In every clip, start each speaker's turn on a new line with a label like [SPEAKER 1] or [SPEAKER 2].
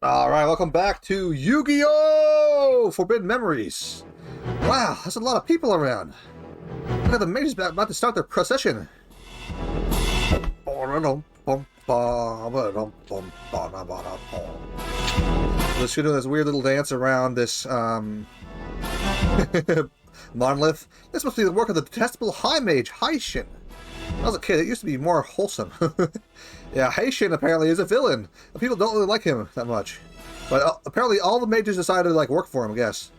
[SPEAKER 1] Alright, welcome back to Yu-Gi-Oh! Forbidden Memories. Wow, there's a lot of people around. Look at the mages about to start their procession. They're doing this weird little dance around this, monolith. This must be the work of the detestable High Mage, Haishin. When I was a kid, it used to be more wholesome. Yeah, Haishin apparently is a villain. People don't really like him that much. But apparently all the mages decided to like work for him, I guess.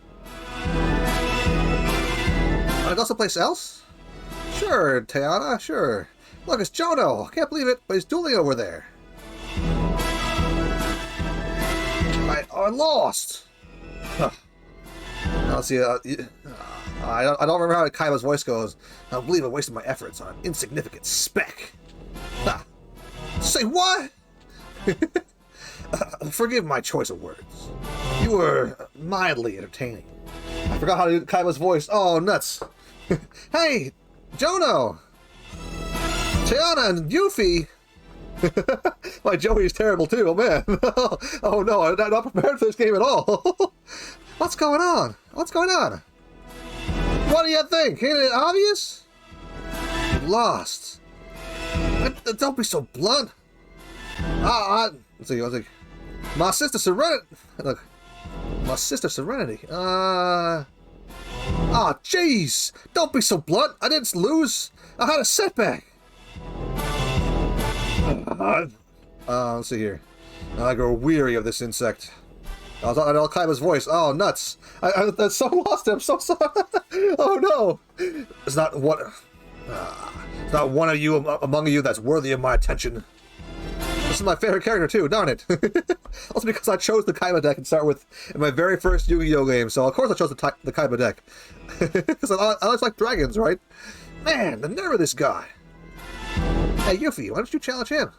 [SPEAKER 1] Wanna go someplace else? Sure, Tiana, sure. Look, it's Jono. I can't believe it, but he's dueling over there. I lost! Huh. Let's see, I don't remember how Kaiba's voice goes. I don't believe I wasted my efforts on an insignificant speck. Ha! Say what? Forgive my choice of words. You were mildly entertaining. I forgot how to do Kaiba's voice. Oh, nuts. Hey, Jono! Tiana and Yuffie! My Joey's terrible too, oh man. Oh no, I'm not prepared for this game at all. What's going on? What's going on? What do you think? Ain't it obvious? You lost. Don't be so blunt. Let's see, my sister Serenity. Look, my sister Serenity. Jeez! Don't be so blunt. I didn't lose. I had a setback. Let's see here. I grow weary of this insect. I was on Kaiba's voice. Oh, nuts! I so lost him. So sorry. Oh no! It's not one. It's not one of you among you that's worthy of my attention. This is my favorite character too. Darn it! Also because I chose the Kaiba deck and start with in my very first Yu-Gi-Oh game, so of course I chose the Kaiba deck because I always like dragons, right? Man, the nerve of this guy! Hey Yuffie, why don't you challenge him?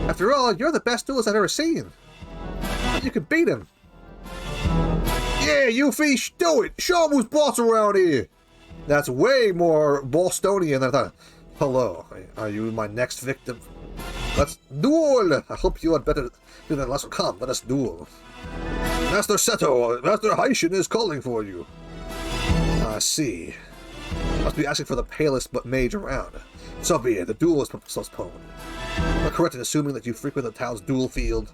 [SPEAKER 1] After all, you're the best duelist I've ever seen. You can beat him. Yeah, Yuffie, do it! Show him who's boss around here! That's way more Bostonian than I thought. Hello, are you my next victim? Let's duel! I hope you had better do than less come. Let us duel. Master Seto, Master Haishin is calling for you. I see. Must be asking for the palest but mage around. So be it, the duel is postponed. Am I correct in assuming that you frequent the town's duel field?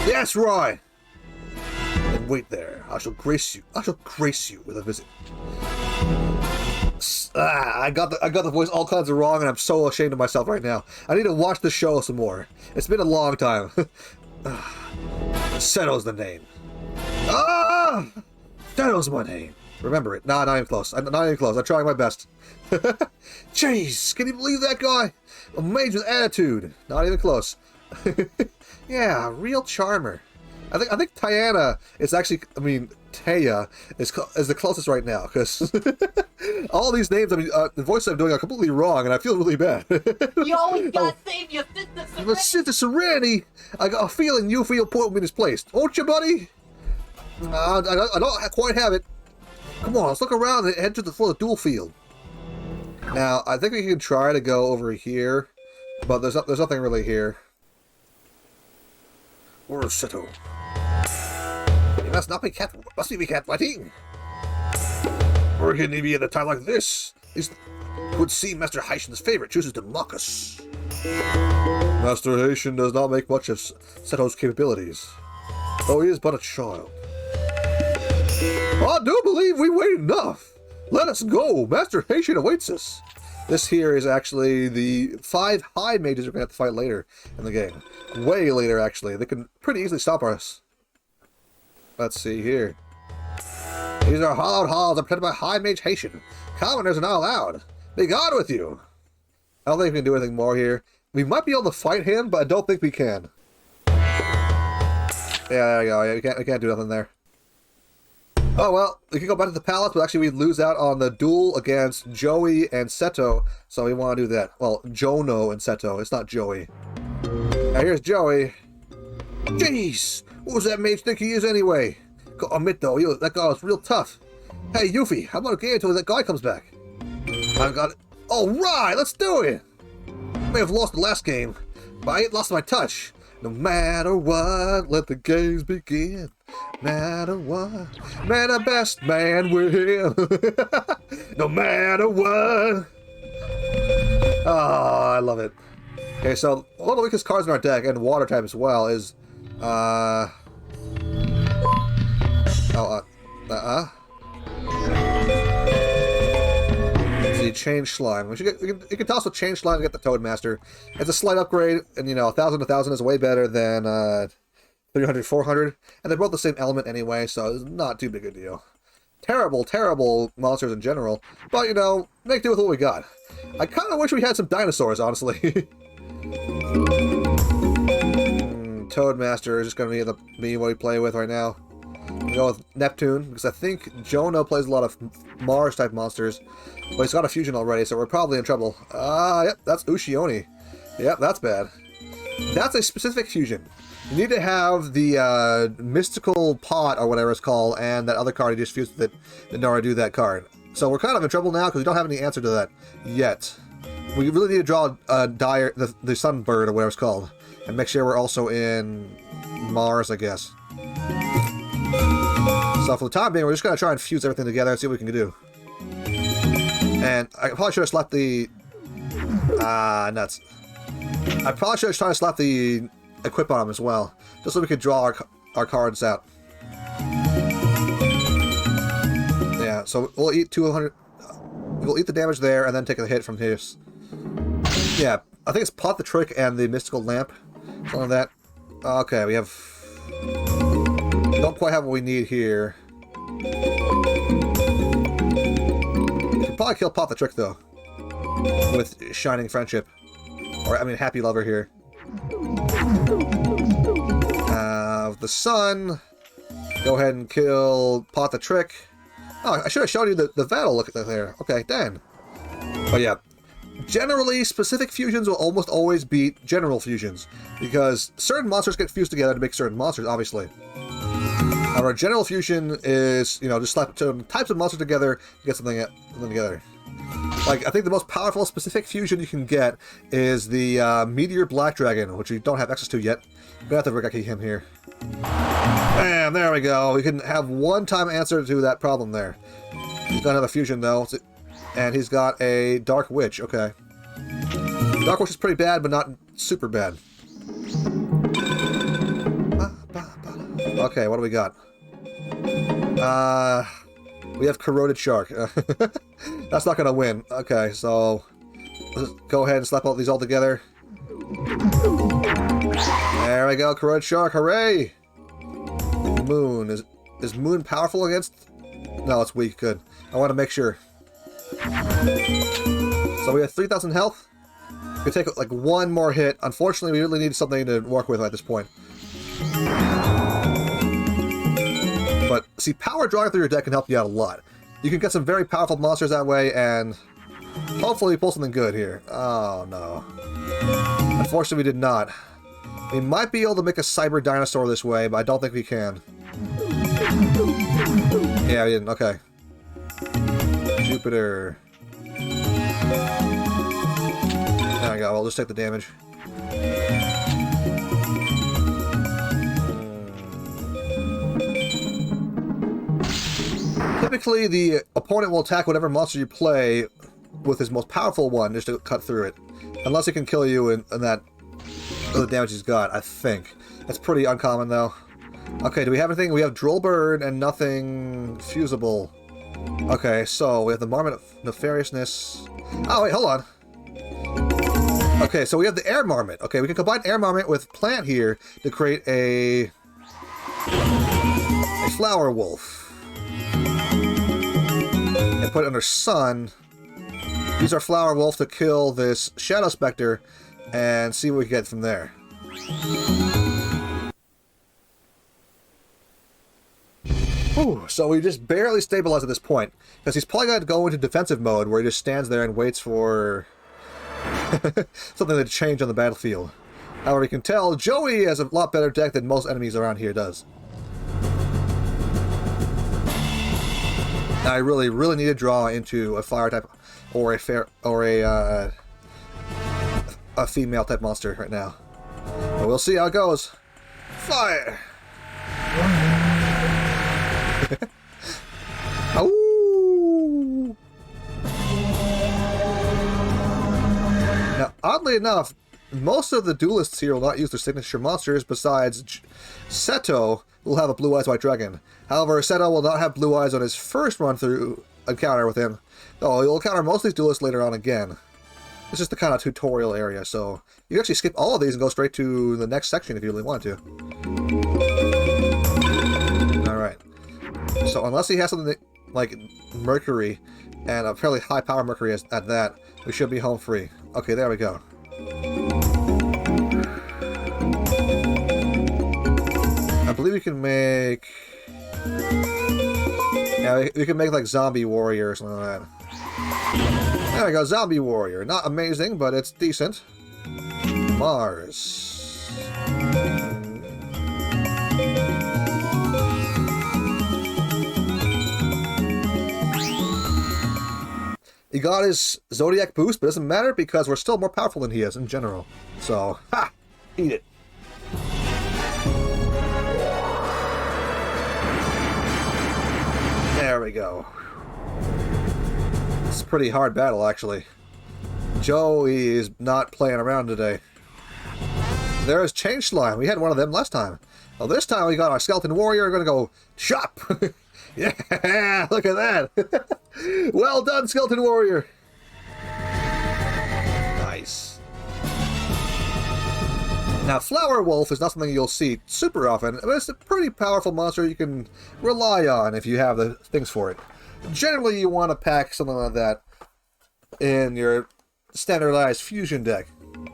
[SPEAKER 1] Yes, Roy! Then wait there. I shall grace you with a visit. I got the voice all kinds of wrong, and I'm so ashamed of myself right now. I need to watch the show some more. It's been a long time. Seto's the name. Seto's my name. Remember it. Nah, not even close. Not even close. I'm trying my best. Jeez, can you believe that guy? A mage with attitude. Not even close. Yeah, real charmer. I think Tiana is actually, Taya is the closest right now, because all these names, the voices I'm doing are completely wrong, and I feel really bad.
[SPEAKER 2] You always gotta save your sister Serenity!
[SPEAKER 1] My sister Serenity! I got a feeling Yuffie will put me in his place. Won't you, buddy? I don't quite have it. Come on, let's look around and head to the duel field. Now, I think we can try to go over here, but there's nothing really here. Where's Seto? He must be cat fighting. Or can he be at a time like this? It would seem Master Haishin's favorite chooses to mock us. Master Haishin does not make much of Seto's capabilities, though he is but a child. I do believe we wait enough. Let us go. Master Haishin awaits us. This here is actually the 5 high mages we're going to have to fight later in the game. Way later, actually. They can pretty easily stop us. Let's see here. These are hollowed halls protected by High Mage Haishin. Commoners are not allowed. Be gone with you. I don't think we can do anything more here. We might be able to fight him, but I don't think we can. Yeah, there you go. Yeah, we can't do nothing there. Oh, well, we can go back to the palace, but actually we'd lose out on the duel against Joey and Seto, so we want to do that. Well, Jono and Seto. It's not Joey. Now, here's Joey. Jeez! What does that mage think he is anyway? Gotta admit, though, that guy was real tough. Hey, Yuffie, how about a game until that guy comes back? I've got it. Alright, let's do it! I may have lost the last game, but I ain't lost my touch. No matter what, let the games begin. No matter what, may the best man win. No matter what. Oh, I love it. Okay, so one of the weakest cards in our deck, and water type as well, is see, Change Slime. You can toss with Change Slime to get the Toadmaster. It's a slight upgrade, and 1,000 to 1,000 is way better than 300, 400, and they're both the same element anyway, so it's not too big a deal. Terrible, terrible monsters in general, but make do with what we got. I kind of wish we had some dinosaurs, honestly. Toadmaster is just going to be what we play with right now. We go with Neptune, because I think Jono plays a lot of Mars-type monsters, but he's got a fusion already, so we're probably in trouble. Yep, that's Ushioni. Yep, that's bad. That's a specific fusion. You need to have the mystical pot, or whatever it's called, and that other card you just fused with it in order to do that card. So we're kind of in trouble now, because we don't have any answer to that yet. We really need to draw the Sunbird, or whatever it's called, and make sure we're also in Mars, I guess. So for the time being, we're just going to try and fuse everything together and see what we can do. And I probably should have slapped the... nuts. I probably should have tried to slap the equip on him as well, just so we could draw our cards out. Yeah, so we'll eat 200... We'll eat the damage there and then take a hit from his. Yeah, I think it's Pot the Trick and the Mystical Lamp. Something like that. Okay, we have... Don't quite have what we need here. We can probably kill Pot the Trick, though. With Shining Friendship. Or, I mean, Happy Lover here. The Sun. Go ahead and kill Pot the Trick. Oh, I should have shown you the Battle look there. Okay, dang. But yeah. Generally, specific fusions will almost always beat general fusions. Because certain monsters get fused together to make certain monsters, obviously. Our general fusion is, just slap certain types of monsters together to get something together. Like, I think the most powerful specific fusion you can get is the Meteor Black Dragon, which we don't have access to yet. We're gonna have to Regaki him here. Bam, there we go. We can have one-time answer to that problem there. He's gonna have a fusion, though. And he's got a Dark Witch, okay. Dark Witch is pretty bad, but not super bad. Okay, what do we got? We have Corroded Shark. That's not gonna win. Okay, so let's go ahead and slap all these all together. There we go, Corroded Shark, hooray! Moon. Is Moon powerful against? No, it's weak, good. I want to make sure. So we have 3,000 health. We can take like one more hit. Unfortunately, we really need something to work with at this point. But, see, power drawing through your deck can help you out a lot. You can get some very powerful monsters that way, and hopefully pull something good here. Oh, no. Unfortunately, we did not. We might be able to make a Cyber Dinosaur this way, but I don't think we can. Yeah, we didn't. Okay. Jupiter. There we go. I'll just take the damage. Typically, the opponent will attack whatever monster you play with his most powerful one just to cut through it. Unless he can kill you in that the damage he's got, I think. That's pretty uncommon, though. Okay, do we have anything? We have Drill Bird and nothing fusible. Okay, so we have the Marmot of Nefariousness. Oh, wait, hold on. Okay, so we have the Air Marmot. Okay, we can combine Air Marmot with Plant here to create a Flower Wolf. And put it under Sun. Use our Flower Wolf to kill this Shadow Spectre and see what we get from there. Whew, so we just barely stabilized at this point, because he's probably going to go into defensive mode where he just stands there and waits for something to change on the battlefield. However, you can tell Joey has a lot better deck than most enemies around here does. I really need to draw into a fire type or a female type monster right now. So we'll see how it goes. Fire! Ooh! Now, oddly enough, most of the duelists here will not use their signature monsters, besides Seto, who will have a Blue Eyes White Dragon. However, Seto will not have Blue Eyes on his first run-through encounter with him, though he'll encounter most of these duelists later on again. It's just the kind of tutorial area, so you can actually skip all of these and go straight to the next section if you really want to. Alright. So unless he has something like Mercury, and a fairly high power Mercury at that, we should be home free. Okay, there we go. I believe we can make... Yeah, we can make like Zombie Warrior or something like that. There we go, Zombie Warrior. Not amazing, but it's decent. Mars. He got his Zodiac boost, but it doesn't matter because we're still more powerful than he is in general. So, ha! Eat it. There we go. It's a pretty hard battle, actually. Joey is not playing around today. There's Change Slime. We had one of them last time. Well, this time we got our Skeleton Warrior. We're going to go chop. Yeah, look at that. Well done, Skeleton Warrior. Nice. Now, Flower Wolf is not something you'll see super often, but it's a pretty powerful monster you can rely on if you have the things for it. Generally, you want to pack something like that in your standardized fusion deck.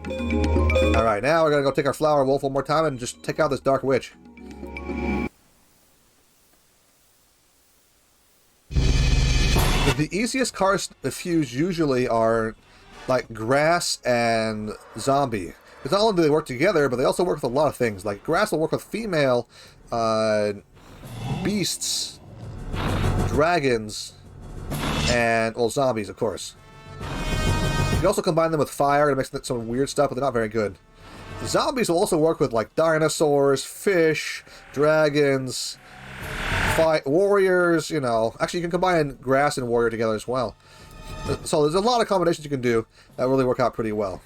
[SPEAKER 1] Alright, now we're going to go take our Flower Wolf one more time and just take out this Dark Witch. The easiest cards to fuse usually are like Grass and Zombie. Because not only do they work together, but they also work with a lot of things. Like Grass will work with female beasts, dragons, and, well, zombies, of course. You can also combine them with fire to make some weird stuff, but they're not very good. Zombies will also work with, like, dinosaurs, fish, dragons, warriors, you know. Actually, you can combine Grass and Warrior together as well. So there's a lot of combinations you can do that really work out pretty well.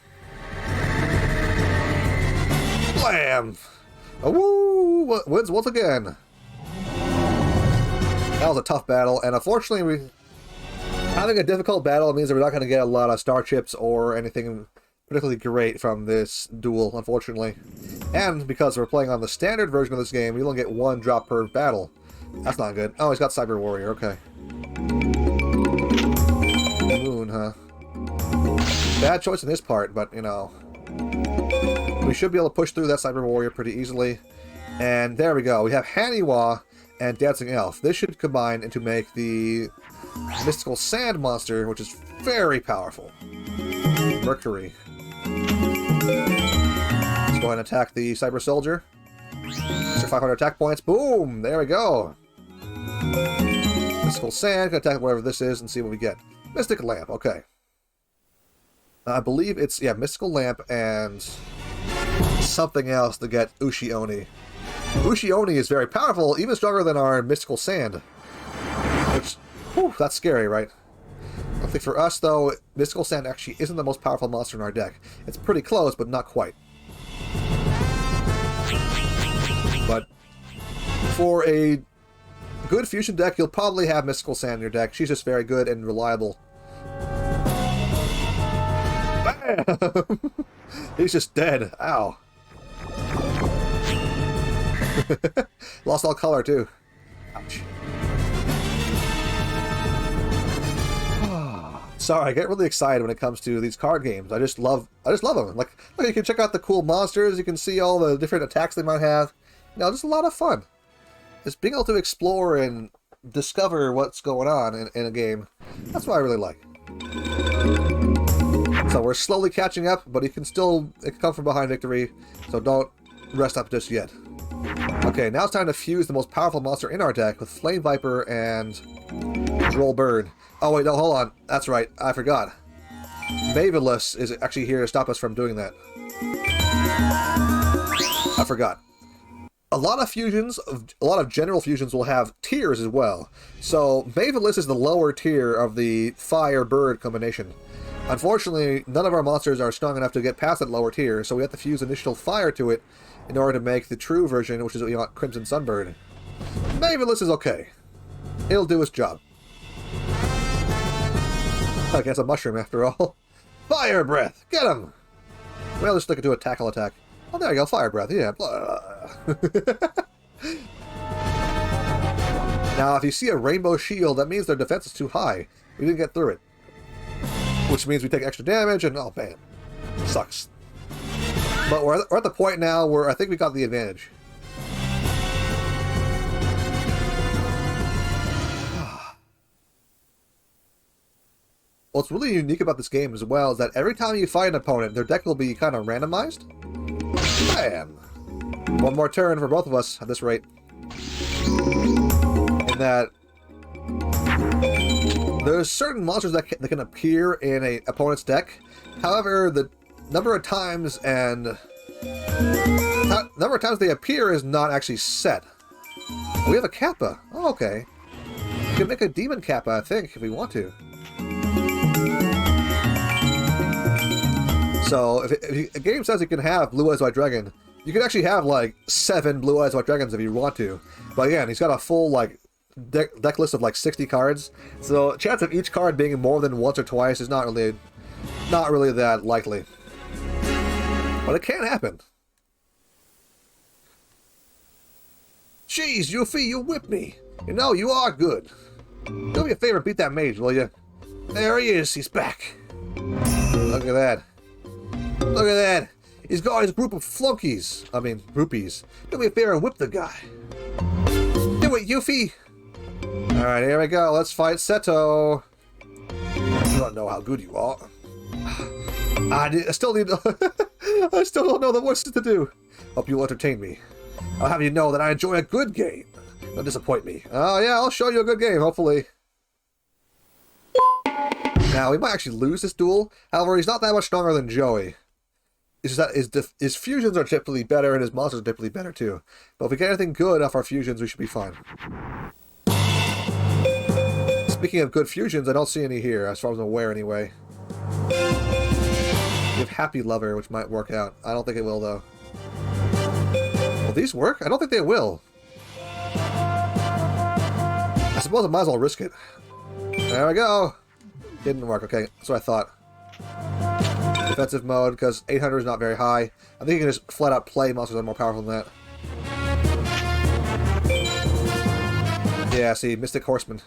[SPEAKER 1] Blam! Oh, woo! Wins once again. That was a tough battle, and unfortunately, having a difficult battle means that we're not going to get a lot of star chips or anything particularly great from this duel, unfortunately. And because we're playing on the standard version of this game, we only get 1 drop per battle. That's not good. Oh, he's got Cyber Warrior, okay. Moon, huh? Bad choice on his part, but, you know, we should be able to push through that Cyber Warrior pretty easily. And there we go. We have Haniwa and Dancing Elf. This should combine into make the Mystical Sand Monster, which is very powerful. Mercury. Let's go ahead and attack the Cyber Soldier. Extra 500 attack points. Boom! There we go. Mystical Sand. Gonna attack whatever this is and see what we get. Mystic Lamp. Okay. I believe it's, yeah, Mystical Lamp and something else to get Ushi-Oni. Ushi-Oni is very powerful, even stronger than our Mystical Sand. Which, whew, that's scary, right? I think for us, though, Mystical Sand actually isn't the most powerful monster in our deck. It's pretty close, but not quite. But for a good fusion deck, you'll probably have Mystical Sand in your deck. She's just very good and reliable. Bam! He's just dead. Ow. Lost all color, too. Ouch. Sorry, I get really excited when it comes to these card games. I just love them. Like, you can check out the cool monsters. You can see all the different attacks they might have. You know, just a lot of fun. Just being able to explore and discover what's going on in a game. That's what I really like. So we're slowly catching up, but it can come from behind victory. So don't rest up just yet. Okay, now it's time to fuse the most powerful monster in our deck with Flame Viper and Droll Bird. Oh wait, no, hold on. That's right, I forgot. Maveless is actually here to stop us from doing that. forgot. A lot of fusions, a lot of general fusions will have tiers as well. So Mavenless is the lower tier of the fire-bird combination. Unfortunately, none of our monsters are strong enough to get past that lower tier, so we have to fuse initial fire to it in order to make the true version, which is what you want, Crimson Sunbird. Mavenless is okay. It'll do its job. I guess a mushroom after all. Fire breath! Get him! Well, just stick it to a tackle attack. Oh, there you go, fire breath, yeah. Now, if you see a rainbow shield, that means their defense is too high. We didn't get through it. Which means we take extra damage, and oh, bam. Sucks. But we're at the point now where I think we got the advantage. What's really unique about this game as well is that every time you fight an opponent, their deck will be kind of randomized. Bam! One more turn for both of us at this rate. In that there's certain monsters that can appear in an opponent's deck. However, the number of times they appear is not actually set. We have a Kappa. Oh, okay. We can make a Demon Kappa, I think, if we want to. So, if a game says you can have Blue Eyes White Dragon, you can actually have, like, 7 Blue Eyes White Dragons if you want to. But again, he's got a full, like, deck list of, like, 60 cards. So, chance of each card being more than once or twice is not really that likely. But it can happen. Jeez, Yuffie, you whipped me. You know, you are good. Do me a favor, beat that mage, will you? There he is, he's back. Look at that. Look at that. He's got his group of flunkies. I mean, groupies. Do me a favor and whip the guy. Do it, Yuffie. Alright, here we go. Let's fight Seto. You don't know how good you are. I still need to... I still don't know the voices to do. Hope you'll entertain me. I'll have you know that I enjoy a good game. Don't disappoint me. Oh yeah, I'll show you a good game, hopefully. Now, we might actually lose this duel. However, he's not that much stronger than Joey. It's just that his fusions are typically better, and his monsters are typically better too. But if we get anything good off our fusions, we should be fine. Speaking of good fusions, I don't see any here, as far as I'm aware anyway. We have Happy Lover, which might work out. I don't think it will, though. Will these work? I don't think they will. I suppose I might as well risk it. There we go. Didn't work. Okay, that's what I thought. Defensive mode, because 800 is not very high. I think you can just flat out play monsters that are more powerful than that. Yeah, see, Mystic Horseman.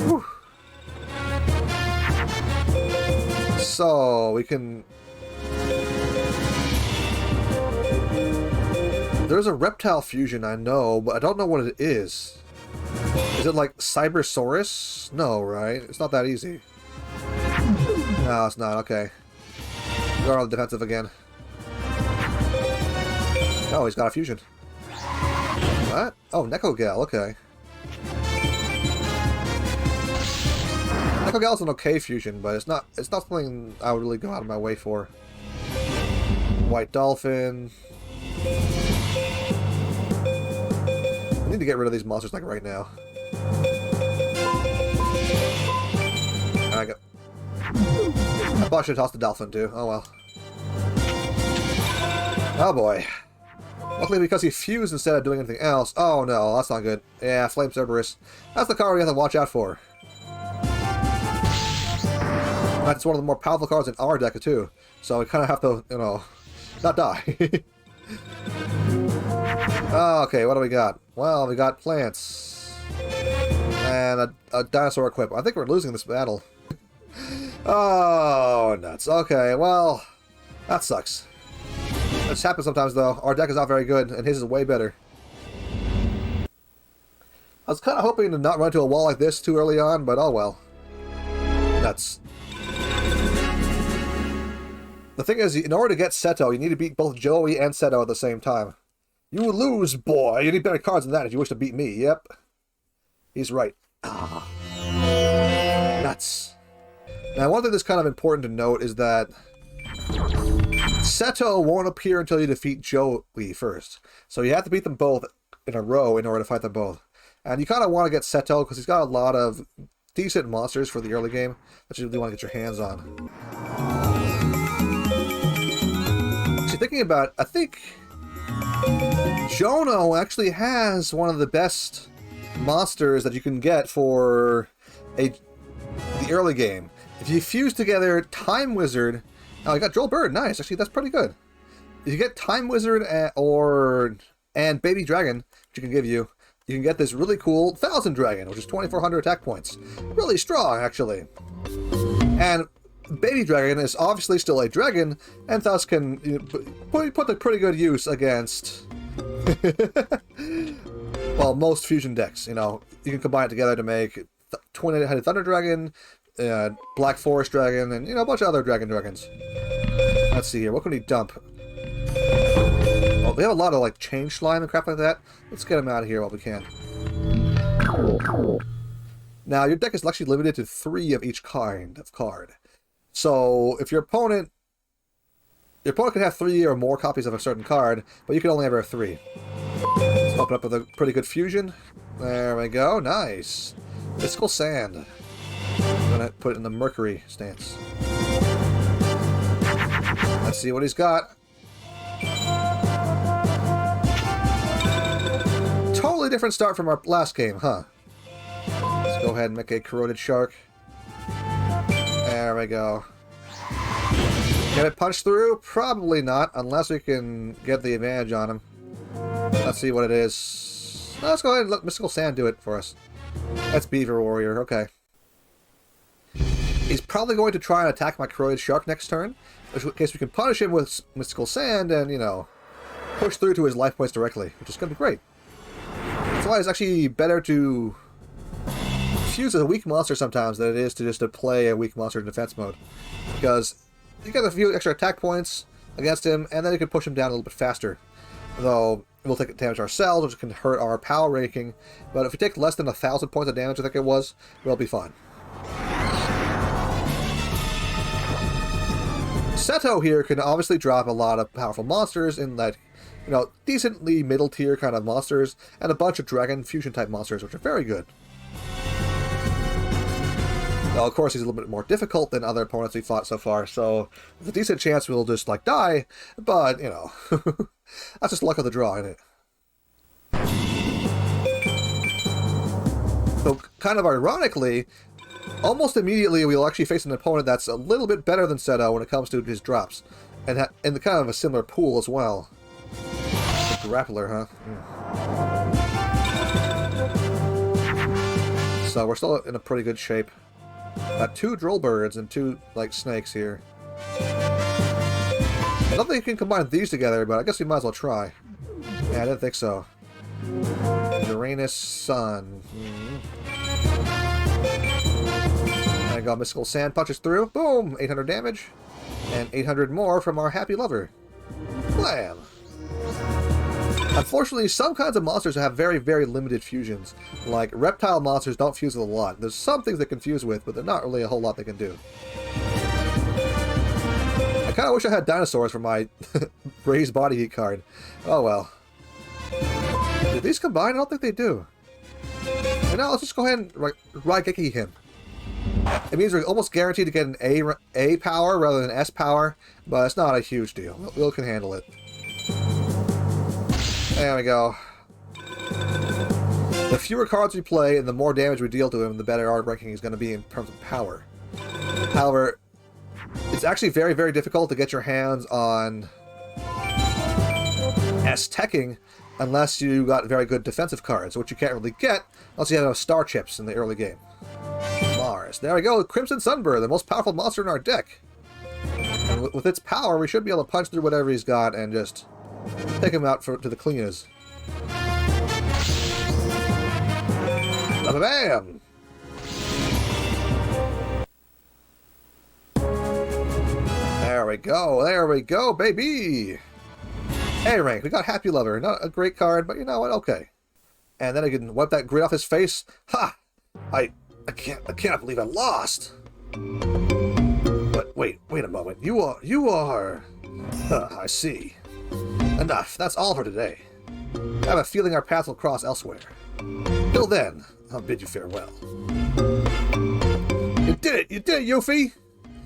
[SPEAKER 1] Whew. So, we can... There's a reptile fusion, I know, but I don't know what it is. Is it like Cybersaurus? No, right? It's not that easy. No, it's not. Okay. We're on the defensive again. Oh, he's got a fusion. What? Oh, Nekogal. Okay. Nekogal's an okay fusion, but it's not something I would really go out of my way for. White Dolphin. I need to get rid of these monsters like right now. I probably should toss the Dolphin too. Oh well. Oh boy. Luckily because he fused instead of doing anything else. Oh no, that's not good. Yeah, Flame Cerberus. That's the card we have to watch out for. That's one of the more powerful cards in our deck too. So we kind of have to, you know, not die. Okay, what do we got? Well, we got plants. And a dinosaur equip. I think we're losing this battle. Oh, nuts. Okay, well, that sucks. This happens sometimes, though. Our deck is not very good, and his is way better. I was kind of hoping to not run into a wall like this too early on, but oh well. Nuts. The thing is, in order to get Seto, you need to beat both Joey and Seto at the same time. You lose, boy! You need better cards than that if you wish to beat me, yep. He's right. Ah. Nuts. Now, one thing that's kind of important to note is that Seto won't appear until you defeat Joey first. So you have to beat them both in a row in order to fight them both. And you kind of want to get Seto because he's got a lot of decent monsters for the early game that you really want to get your hands on. So thinking about it, I think Jono actually has one of the best monsters that you can get for the early game. If you fuse together Time Wizard... Oh, you got Droll Bird. Nice. Actually, that's pretty good. If you get Time Wizard and Baby Dragon, which you can give you can get this really cool 1000 Dragon, which is 2400 attack points. Really strong, actually. And Baby Dragon is obviously still a dragon, and thus can put to pretty good use against... well, most fusion decks. You know, you can combine it together to make 20-headed Thunder Dragon, Black Forest Dragon, and a bunch of other dragons. Let's see here. What can we dump? Oh, we have a lot of like change slime and crap like that. Let's get them out of here while we can. Now your deck is actually limited to 3 of each kind of card. So if your opponent can have 3 or more copies of a certain card, but you can only have 3. Let's open up with a pretty good fusion. There we go. Nice. Mystical Sand. I'm gonna put it in the Mercury stance. Let's see what he's got. Totally different start from our last game, huh? Let's go ahead and make a Corroded Shark. There we go. Can it punch through? Probably not, unless we can get the advantage on him. Let's see what it is. Let's go ahead and let Mystical Sand do it for us. That's Beaver Warrior, okay. He's probably going to try and attack my Corroded Shark next turn, in case we can punish him with Mystical Sand and, push through to his life points directly, which is going to be great. That's why it's actually better to fuse a weak monster sometimes than it is to just play a weak monster in defense mode. Because you get a few extra attack points against him, and then you can push him down a little bit faster. Though, we'll take damage ourselves, which can hurt our power ranking, but if we take less than 1,000 points of damage, I think it was, we'll be fine. Seto here can obviously drop a lot of powerful monsters in that, decently middle tier kind of monsters, and a bunch of dragon fusion type monsters, which are very good. Well, of course, he's a little bit more difficult than other opponents we fought so far, so there's a decent chance we'll just, die, but, that's just luck of the draw, isn't it? So, kind of ironically, almost immediately we'll actually face an opponent that's a little bit better than Seto when it comes to his drops, and in the kind of a similar pool as well. The Grappler, huh? So we're still in a pretty good shape. Got 2 Droll Birds and 2 snakes here. I don't think you can combine these together, but I guess we might as well try. Yeah, I didn't think so. Uranus Sun. I got Mystical Sand punches through. Boom! 800 damage. And 800 more from our happy lover. Blam! Unfortunately, some kinds of monsters have very, very limited fusions. Like, reptile monsters don't fuse with a lot. There's some things they can fuse with, but there's not really a whole lot they can do. I kind of wish I had dinosaurs for my raised body heat card. Oh well. Do these combine? I don't think they do. And now let's just go ahead and Raigeki him. It means we're almost guaranteed to get an A power rather than S power, but it's not a huge deal. We can handle it. There we go. The fewer cards we play and the more damage we deal to him, the better our ranking is going to be in terms of power. However, it's actually very, very difficult to get your hands on S-Teching unless you got very good defensive cards, which you can't really get unless you have enough star chips in the early game. Mars. There we go, Crimson Sunbird, the most powerful monster in our deck. And with its power, we should be able to punch through whatever he's got and just take him out to the cleaners. Bam! There we go, baby! A rank, we got Happy Lover. Not a great card, but you know what, okay. And then I can wipe that grit off his face. Ha! I cannot believe I lost! But wait a moment. You are... I see. Enough. That's all for today. I have a feeling our paths will cross elsewhere. Till then, I'll bid you farewell. You did it! You did it, Yuffie!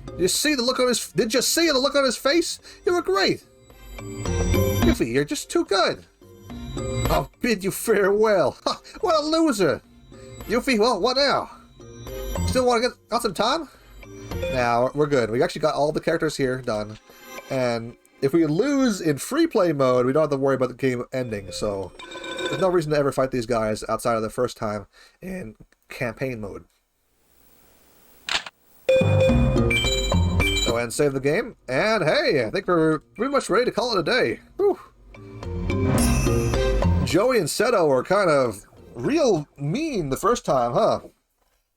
[SPEAKER 1] Did you see the look on his face? You were great! Yuffie, you're just too good! I'll bid you farewell! Huh, what a loser! Yuffie, well, what now? Still want to got some time? Now, we're good. We actually got all the characters here done. And if we lose in free play mode, we don't have to worry about the game ending, so there's no reason to ever fight these guys outside of the first time in campaign mode. Go ahead and save the game, and hey, I think we're pretty much ready to call it a day. Whew. Joey and Seto were kind of real mean the first time, huh?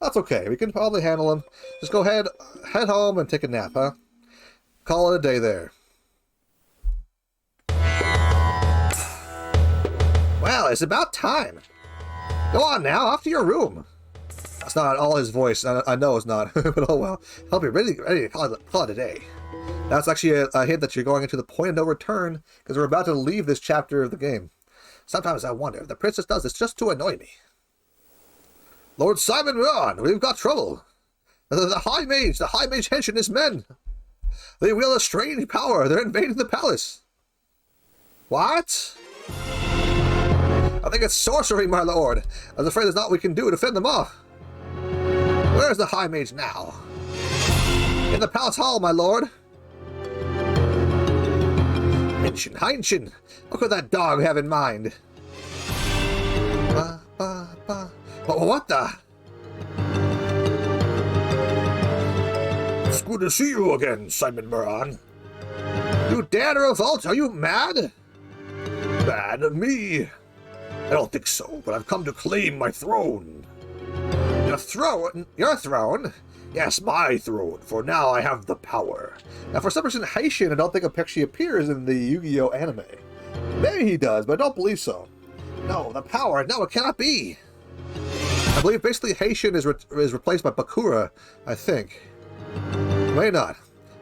[SPEAKER 1] That's okay, we can probably handle them. Just go ahead, head home and take a nap, huh? Call it a day there. Well, it's about time. Go on now, off to your room. That's not all his voice. I know it's not, but oh well. I'll be ready to call it a day. That's actually a hint that you're going into the point of no return, because we're about to leave this chapter of the game. Sometimes I wonder if the princess does this just to annoy me. Lord Simon Ron, we've got trouble. The High Mage Hench and his men. They wield a strange power. They're invading the palace. What? I think it's sorcery, my lord. I was afraid there's not we can do to fend them off. Where's the High Mage now? In the palace hall, my lord. Heinchen, what could that dog have in mind? What the? It's good to see you again, Simon Moran. You dare to revolt? Are you mad? Mad? Me? I don't think so, but I've come to claim my throne. Your throne? Your throne? Yes, my throne, for now I have the power. Now, for some reason, Haitian, I don't think actually appears in the Yu-Gi-Oh! Anime. Maybe he does, but I don't believe so. No, the power, no, it cannot be. I believe basically Haitian is replaced by Bakura, I think. May not.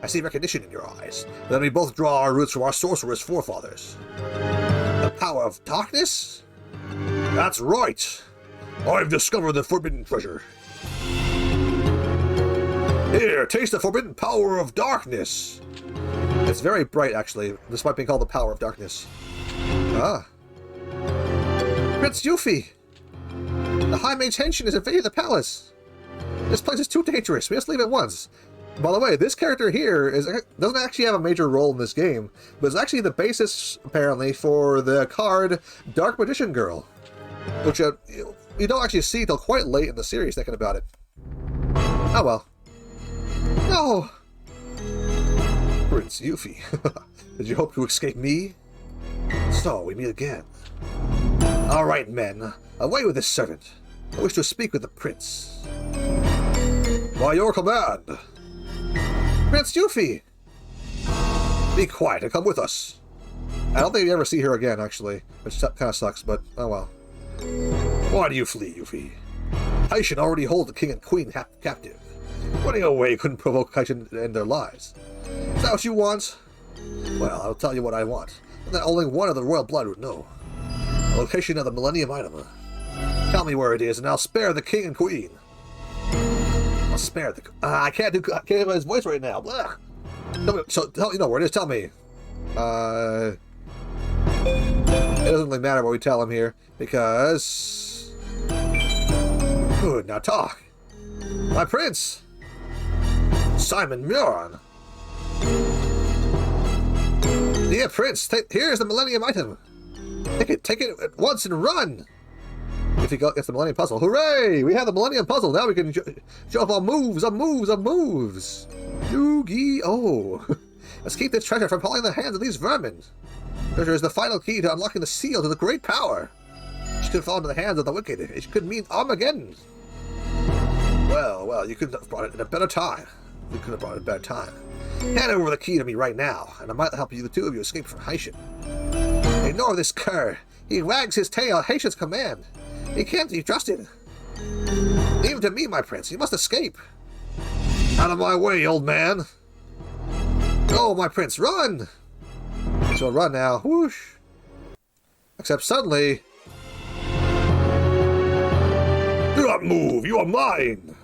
[SPEAKER 1] I see recognition in your eyes. Then we both draw our roots from our sorceress forefathers. The power of darkness? That's right. I've discovered the forbidden treasure. Here, taste the forbidden power of darkness. It's very bright, actually, despite being called the power of darkness. Ah. Prince Yuffie! The High Mage Henshin is invading the palace! This place is too dangerous, we must leave at once. By the way, this character here doesn't actually have a major role in this game, but it's actually the basis, apparently, for the card Dark Magician Girl. Which you don't actually see till quite late in the series, thinking about it. Oh well. No! Prince Yuffie, did you hope to escape me? So, we meet again. Alright, men, away with this servant. I wish to speak with the prince. By your command! Prince Yuffie! Be quiet and come with us. I don't think we ever see her again, actually, which kind of sucks, but oh well. Why do you flee, Yuffie? Haitian already hold the king and queen captive. Running away couldn't provoke Haitian to end their lives. Is that what you want? Well, I'll tell you what I want, and that only one of the royal blood would know. The location of the Millennium Item. Tell me where it is, and I'll spare the king and queen. I'll spare the... I can't do his voice right now. Blah. Tell you know where it is. Tell me. It doesn't really matter what we tell him here, because... Good, now talk. My prince! Simon Muron! Dear prince, here's the Millennium Item! Take it at once and run! If he gets the Millennium Puzzle. Hooray! We have the Millennium Puzzle! Now we can show off our moves! Yu-Gi-Oh! Let's keep this treasure from falling in the hands of these vermin! Treasure is the final key to unlocking the seal to the great power! It could fall into the hands of the wicked. It could mean Armageddon! Well, you couldn't have brought it in a better time. You could have brought it in a better time. Hand over the key to me right now, and I might help you, the two of you, escape from Haitian. Ignore this cur. He wags his tail at Haitian's command. He can't be trusted. Leave him to me, my prince. You must escape. Out of my way, old man. Go, my prince, run! So run now. Whoosh. Except suddenly... Do not move! You are mine!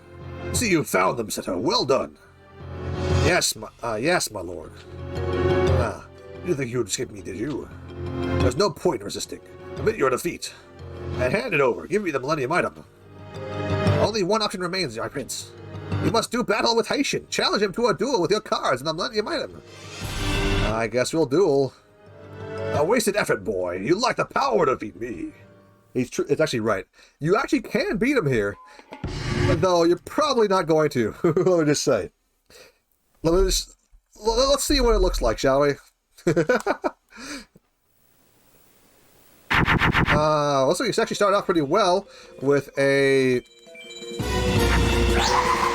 [SPEAKER 1] See, you found them, Seto. Well done. Yes, my lord. Ah, you didn't think you would escape me, did you? There's no point in resisting. Admit your defeat. And hand it over. Give me the Millennium Item. Only one option remains, my prince. You must do battle with Haitian. Challenge him to a duel with your cards and the Millennium Item. I guess we'll duel. A wasted effort, boy. You lack the power to defeat me. It's actually right. You actually can beat him here. Though you're probably not going to. Let me just say. Let's see what it looks like, shall we? Looks like you actually started off pretty well with a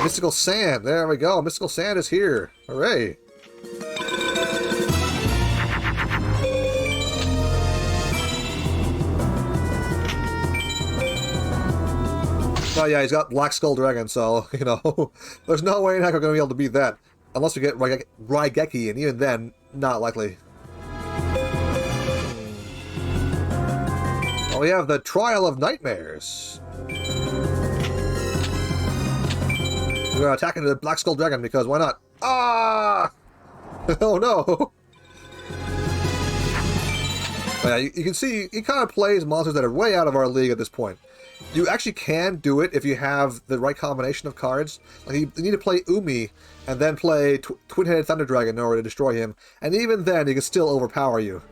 [SPEAKER 1] Mystical Sand. There we go. Mystical Sand is here. Hooray. Oh yeah, he's got Black Skull Dragon, so, you know, there's no way in heck we're going to be able to beat that. Unless we get Raigeki, and even then, not likely. Well, we have the Trial of Nightmares. We're attacking the Black Skull Dragon because why not? Ah! Oh no! Yeah, you can see he kind of plays monsters that are way out of our league at this point. You actually can do it if you have the right combination of cards. Like you need to play Umi and then play Twin-Headed Thunder Dragon in order to destroy him. And even then, he can still overpower you.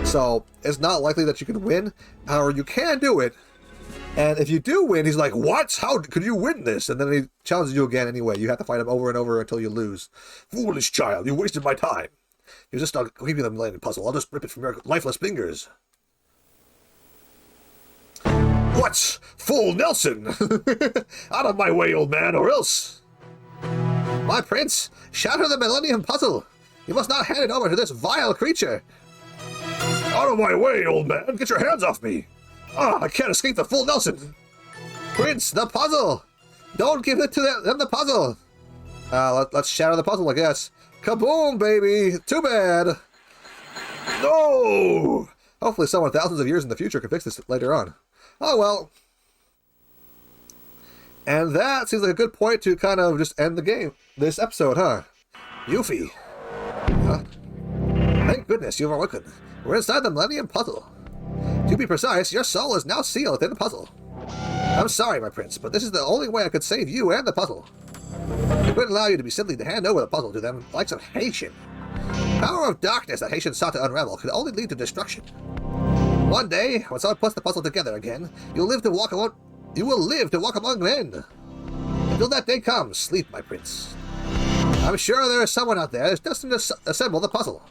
[SPEAKER 1] So, it's not likely that you can win. However, you can do it. And if you do win, he's like, what? How could you win this? And then he challenges you again anyway. You have to fight him over and over until you lose. Foolish child, you wasted my time. You just I'll give you the Millennium Puzzle. I'll just rip it from your lifeless fingers. What? Full Nelson! Out of my way, old man, or else! My prince, shatter the Millennium Puzzle! You must not hand it over to this vile creature! Out of my way, old man! Get your hands off me! Ah, I can't escape the Full Nelson! Prince, the puzzle! Don't give it to them the puzzle! Let's shatter the puzzle, I guess. Kaboom, baby! Too bad! No! Hopefully someone thousands of years in the future can fix this later on. Oh well. And that seems like a good point to kind of just end the game. This episode, huh? Yuffie. Huh? Thank goodness you've awoken. We're inside the Millennium Puzzle. To be precise, your soul is now sealed within the puzzle. I'm sorry, my prince, but this is the only way I could save you and the puzzle. I couldn't allow you to be simply to hand over the puzzle to them, likes of Haitian. Power of darkness that Haitian sought to unravel could only lead to destruction. One day, when someone puts the puzzle together again, you will live to walk among men. Until that day comes, sleep, my prince. I'm sure there is someone out there that's destined to assemble the puzzle.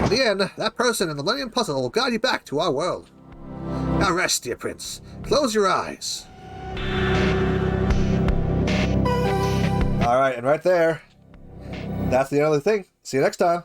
[SPEAKER 1] In the end, that person in the Millennium Puzzle will guide you back to our world. Now rest, dear prince. Close your eyes. Alright, and right there, that's the only thing. See you next time.